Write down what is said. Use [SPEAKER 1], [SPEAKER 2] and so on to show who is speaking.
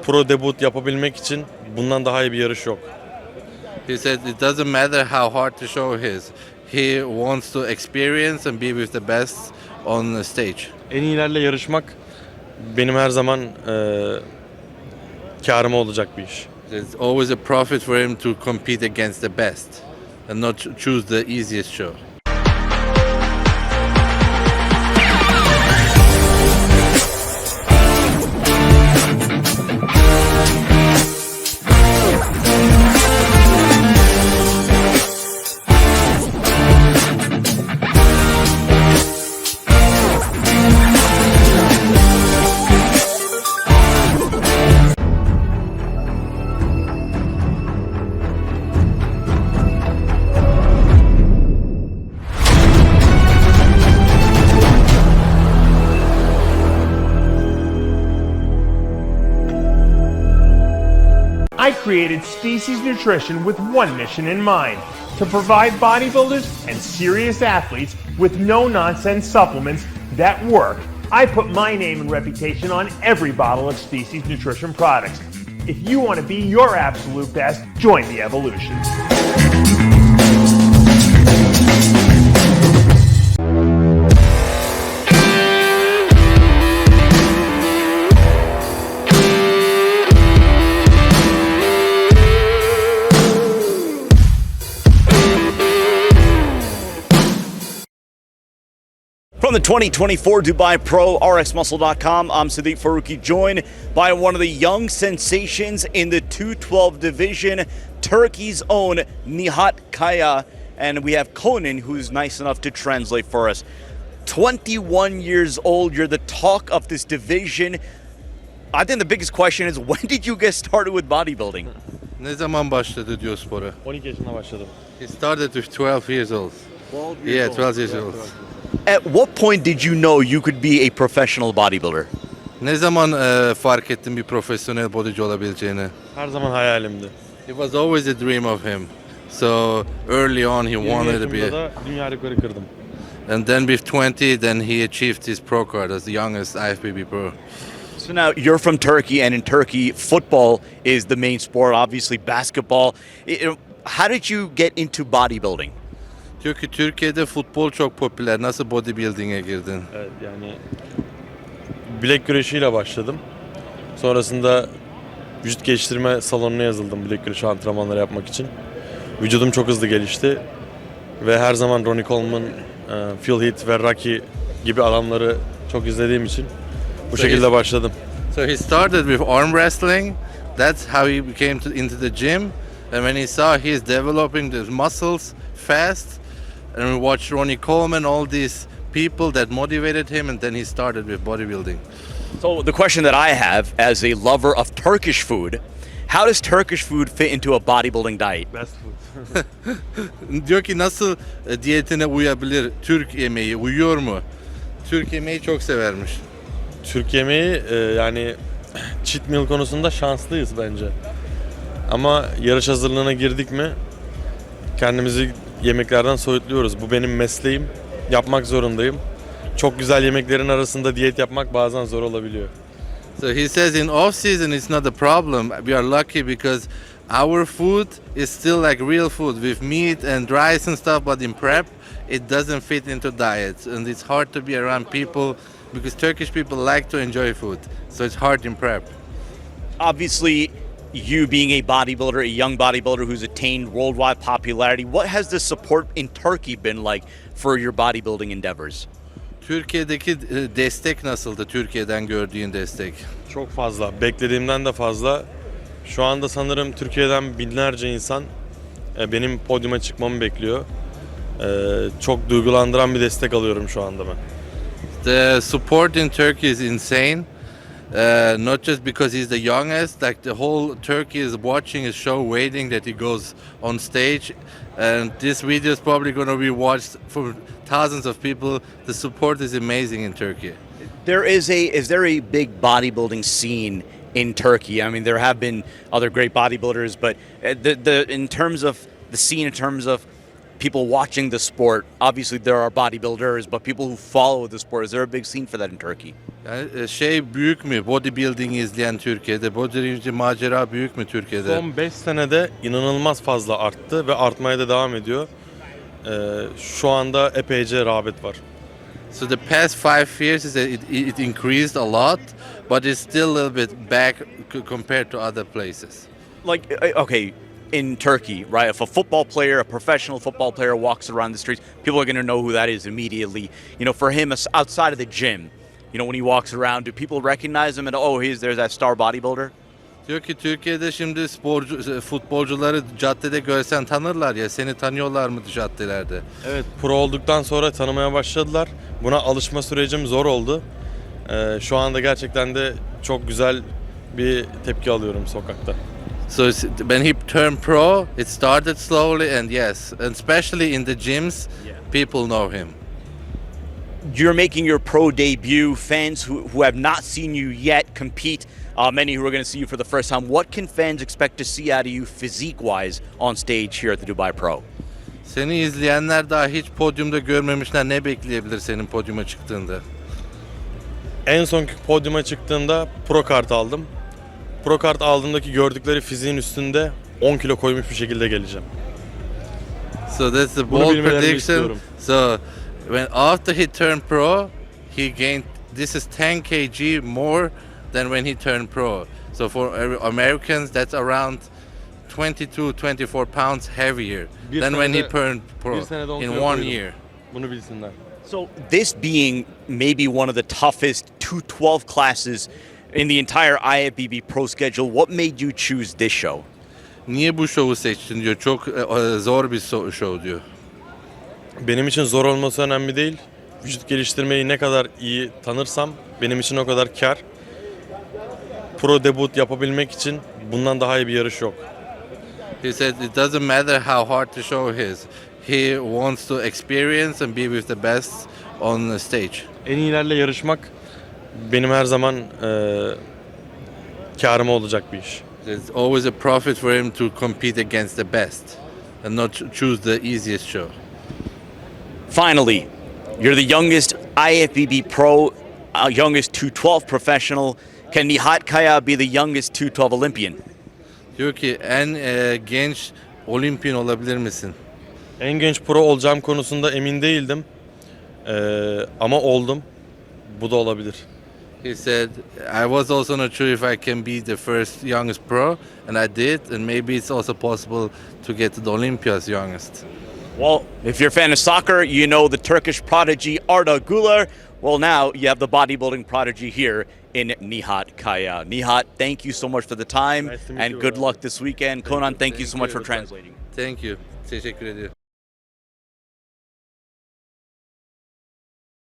[SPEAKER 1] pro debut yapabilmek için bundan daha iyi bir yarış yok.
[SPEAKER 2] He said it doesn't matter how hard to show his. He wants to experience and be with the best on the stage.
[SPEAKER 1] En iyilerle yarışmak benim her zaman kârıma olacak bir iş.
[SPEAKER 2] It's always a profit for him to compete against the best and not choose the easiest show.
[SPEAKER 3] I created Species Nutrition with one mission in mind, to provide bodybuilders and serious athletes with no-nonsense supplements that work. I put my name and reputation on every bottle of Species Nutrition products. If you want to be your absolute best, join the evolution.
[SPEAKER 4] From the 2024 Dubai Pro, RXMuscle.com, I'm Siddique Farooqi, joined by one of the young sensations in the 212 division, Turkey's own Nihat Kaya, and we have Conan, who's nice enough to translate for us. 21 years old, you're the talk of this division. I think the biggest question is, when did you get started with bodybuilding?
[SPEAKER 2] Ne zaman başladı diyor spora?
[SPEAKER 1] 12 yaşında başladım.
[SPEAKER 2] He started with 12 years old.
[SPEAKER 4] 12
[SPEAKER 2] Yeah, 12 years old.
[SPEAKER 4] At what point did you know you could be a professional bodybuilder?
[SPEAKER 2] Ne zaman fark ettin bir profesyonel bodyci olabileceğini?
[SPEAKER 1] Her zaman hayalimdi.
[SPEAKER 2] It was always a dream of him. So early on he
[SPEAKER 1] 20
[SPEAKER 2] wanted to
[SPEAKER 1] yaşımda
[SPEAKER 2] be.
[SPEAKER 1] da dünya rekoru kırdım.
[SPEAKER 2] And then with 20, then he achieved his pro card as the youngest IFBB pro.
[SPEAKER 4] So now you're from Turkey, and in Turkey, football is the main sport, obviously basketball. How did you get into bodybuilding?
[SPEAKER 2] Diyor ki Türkiye'de futbol çok popüler. Nasıl bodybuilding'e girdin?
[SPEAKER 1] Evet, yani bilek güreşiyle başladım. Sonrasında vücut geliştirme salonuna yazıldım bilek güreşi antrenmanları yapmak için. Vücudum çok hızlı gelişti ve her zaman Ronnie Coleman, Phil Heath ve Rocky gibi adamları çok izlediğim için bu şekilde başladım.
[SPEAKER 2] So he started with arm wrestling. That's how he became into the gym. And when he saw he's developing the muscles fast, and we watched Ronnie Coleman, all these people that motivated him, and then he started with bodybuilding.
[SPEAKER 4] So the question that I have, as a lover of Turkish food, how does Turkish food fit into a bodybuilding diet?
[SPEAKER 1] Best food.
[SPEAKER 2] Diyor ki nasıl diyetine uyabilir Türk yemeği, uyuyor mu? Türk yemeği çok severmiş.
[SPEAKER 1] Türk yemeği yani cheat meal konusunda şanslıyız bence. Ama yarış hazırlığına girdik mi kendimizi yemeklerden soyutluyoruz. Bu benim mesleğim. Yapmak zorundayım. Çok güzel yemeklerin arasında diyet yapmak bazen zor olabiliyor.
[SPEAKER 2] So he says in off season it's not a problem. We are lucky because our food is still like real food with meat and rice and stuff, but in prep it doesn't fit into diets, and it's hard to be around people because Turkish people like to enjoy food. So it's hard in prep.
[SPEAKER 4] Obviously, you being a bodybuilder, a young bodybuilder who's attained worldwide popularity, what has the support in Turkey been like for your bodybuilding endeavors?
[SPEAKER 2] Türkiye'deki destek nasıldı? Türkiye'den gördüğün destek?
[SPEAKER 1] Çok fazla. Beklediğimden de fazla. Şu anda sanırım Türkiye'den binlerce insan benim podyuma çıkmamı bekliyor. Çok duygulandıran bir destek alıyorum şu anda ben.
[SPEAKER 2] The support in Turkey is insane. Not just because he's the youngest, like the whole Turkey is watching his show, waiting that he goes on stage. And this video is probably going to be watched for thousands of people. The support is amazing in Turkey.
[SPEAKER 4] Is there a big bodybuilding scene in Turkey? I mean, there have been other great bodybuilders, but in terms of the scene, in terms of people watching the sport? Obviously there are bodybuilders, but people who follow the sport, is there a big scene for that in Turkey?
[SPEAKER 2] Yani şey büyük mü? Bodybuilding izleyen Türkiye'de. Bodybuilding macera büyük mü Türkiye'de?
[SPEAKER 1] Son 5 senede inanılmaz fazla arttı ve artmaya da devam ediyor. Şu anda epeyce rağbet var.
[SPEAKER 2] So the past 5 years is that it increased a lot, but it's still a little bit back compared to other places.
[SPEAKER 4] Like, okay, in Turkey, right? If a football player, a professional football player walks around the streets, people are going to know who that is immediately. You know, for him, outside of the gym, you know, when he walks around, do people recognize him and, oh, there's that star bodybuilder?
[SPEAKER 2] Diyor ki Türkiye'de şimdi futbolcuları caddede görsen tanırlar ya. Seni tanıyorlar mı caddelerde?
[SPEAKER 1] Evet, pro olduktan sonra tanımaya başladılar. Buna alışma sürecim zor oldu. Şu anda gerçekten de çok güzel bir tepki alıyorum sokakta.
[SPEAKER 2] So when he turned pro, it started slowly, and yes, and especially in the gyms, people know him.
[SPEAKER 4] You're making your pro debut. Fans who have not seen you yet compete, many who are going to see you for the first time. What can fans expect to see out of you physique-wise on stage here at the Dubai Pro?
[SPEAKER 2] Seni izleyenler daha hiç podyumda görmemişler. Ne bekleyebilir senin podyuma çıktığında?
[SPEAKER 1] En son podyuma çıktığımda pro kart aldım. Pro kart aldığımdaki gördükleri fiziğin üstünde 10 kilo koymuş bir şekilde geleceğim.
[SPEAKER 2] So that's the
[SPEAKER 1] Bunu
[SPEAKER 2] bold
[SPEAKER 1] bilmelerini
[SPEAKER 2] prediction.
[SPEAKER 1] istiyorum.
[SPEAKER 2] So when after he turned pro, he gained, this is 10 kg more than when he turned pro. So for Americans, that's around 22-24 pounds heavier than when he turned pro in 1 year.
[SPEAKER 1] Bunu bilsinler.
[SPEAKER 4] So this being maybe one of the toughest 212 classes in the entire IFBB pro schedule, what made you choose this show?
[SPEAKER 2] Niye bu şovu seçtin diyor. Çok zor bir show diyor.
[SPEAKER 1] Benim için zor olması önemli değil. Vücut geliştirmeyi ne kadar iyi tanırsam benim için o kadar kar. Pro debut yapabilmek için bundan daha iyi bir yarış yok.
[SPEAKER 2] He said it doesn't matter how hard the show is. He wants to experience and be with the best on the stage.
[SPEAKER 1] En iyilerle yarışmak benim her zaman kârıma olacak bir iş.
[SPEAKER 2] It's always a profit for him to compete against the best and not choose the easiest show.
[SPEAKER 4] Finally, you're the youngest IFBB pro, youngest 212 professional. Can Nihat Kaya be the youngest 212 Olympian?
[SPEAKER 2] Diyor ki en genç olimpiyan olabilir misin?
[SPEAKER 1] En genç pro olacağım konusunda emin değildim. Ama oldum. Bu da olabilir.
[SPEAKER 2] He said, I was also not sure if I can be the first youngest pro, and I did, and maybe it's also possible to get to the Olympia's youngest.
[SPEAKER 4] Well, if you're a fan of soccer, you know the Turkish prodigy Arda Güler. Well, now you have the bodybuilding prodigy here in Nihat Kaya. Nihat, thank you so much for the time,
[SPEAKER 1] Nice to meet
[SPEAKER 4] and
[SPEAKER 1] you,
[SPEAKER 4] good
[SPEAKER 1] brother.
[SPEAKER 4] luck this weekend. Conan, thank you so much for
[SPEAKER 2] you.
[SPEAKER 4] translating.
[SPEAKER 2] Thank you. Teşekkür ediyorum.